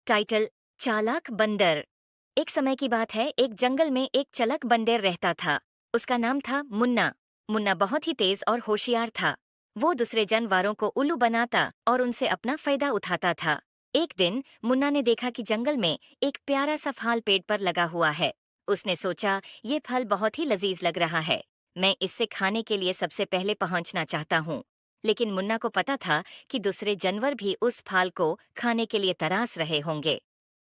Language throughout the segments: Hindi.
टाइटल चालाक बंदर। एक समय की बात है, एक जंगल में एक चालाक बंदर रहता था। उसका नाम था मुन्ना। मुन्ना बहुत ही तेज और होशियार था। वो दूसरे जानवरों को उल्लू बनाता और उनसे अपना फायदा उठाता था। एक दिन मुन्ना ने देखा कि जंगल में एक प्यारा सा फल पेड़ पर लगा हुआ है। उसने सोचा, ये फल बहुत ही लजीज लग रहा है। मैं इससे खाने के लिए सबसे पहले पहुंचना चाहता हूँ। लेकिन मुन्ना को पता था कि दूसरे जानवर भी उस फल को खाने के लिए तरास रहे होंगे।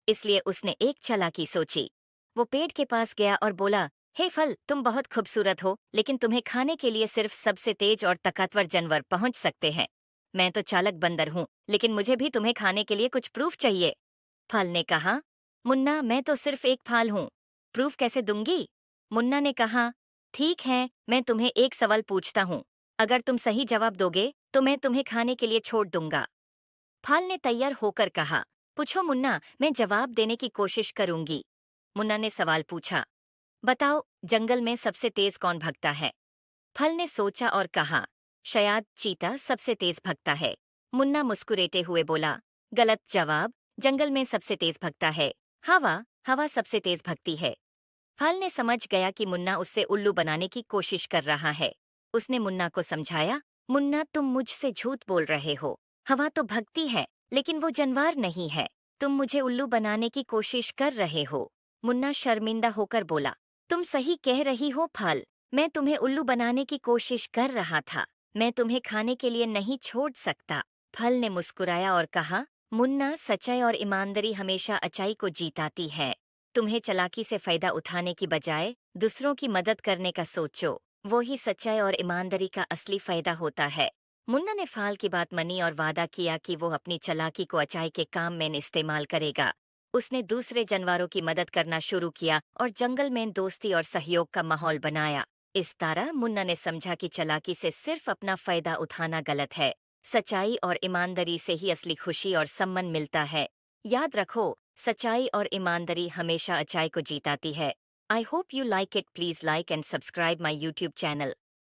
इसलिए उसने एक चालाकी सोची। वो पेड़ के पास गया और बोला, हे फल, तुम बहुत खूबसूरत हो, लेकिन तुम्हें खाने के लिए सिर्फ सबसे तेज और ताकतवर जानवर पहुंच सकते हैं। मैं तो चालाक बंदर हूँ, लेकिन मुझे भी तुम्हें खाने के लिए कुछ प्रूफ चाहिए। फल ने कहा, मुन्ना, मैं तो सिर्फ एक फल हूँ, प्रूफ कैसे दूंगी? मुन्ना ने कहा, ठीक है, मैं तुम्हें एक सवाल पूछता हूँ। अगर तुम सही जवाब दोगे तो मैं तुम्हें खाने के लिए छोड़ दूंगा। फल ने तैयार होकर कहा, पूछो मुन्ना, मैं जवाब देने की कोशिश करूंगी। मुन्ना ने सवाल पूछा, बताओ, जंगल में सबसे तेज कौन भगता है? फल ने सोचा और कहा, शायद चीता सबसे तेज भगता है। मुन्ना मुस्कुराते हुए बोला, गलत जवाब, जंगल में सबसे तेज भगता है हवा। हवा सबसे तेज भगती है। फल ने समझ गया कि मुन्ना उससे उल्लू बनाने की कोशिश कर रहा है। उसने मुन्ना को समझाया, मुन्ना, तुम मुझसे झूठ बोल रहे हो। हवा तो भगती है, लेकिन वो जानवर नहीं है। तुम मुझे उल्लू बनाने की कोशिश कर रहे हो। मुन्ना शर्मिंदा होकर बोला, तुम सही कह रही हो फल। मैं तुम्हें उल्लू बनाने की कोशिश कर रहा था। मैं तुम्हें खाने के लिए नहीं छोड़ सकता। फल ने मुस्कुराया और कहा, मुन्ना, सच्चाई और ईमानदारी हमेशा अच्छाई को जीताती है। तुम्हें चालाकी से फायदा उठाने की बजाय दूसरों की मदद करने का सोचो। वो ही सच्चाई और ईमानदारी का असली फायदा होता है। मुन्ना ने फाल की बात मानी और वादा किया कि वो अपनी चालाकी को अच्छाई के काम में इस्तेमाल करेगा। उसने दूसरे जानवरों की मदद करना शुरू किया और जंगल में दोस्ती और सहयोग का माहौल बनाया। इस तरह मुन्ना ने समझा कि चालाकी से सिर्फ अपना फायदा उठाना गलत है। सच्चाई और ईमानदारी से ही असली खुशी और सम्मान मिलता है। याद रखो, सच्चाई और ईमानदारी हमेशा अच्छाई को जीताती है। I hope you like it. Please like and subscribe my YouTube channel.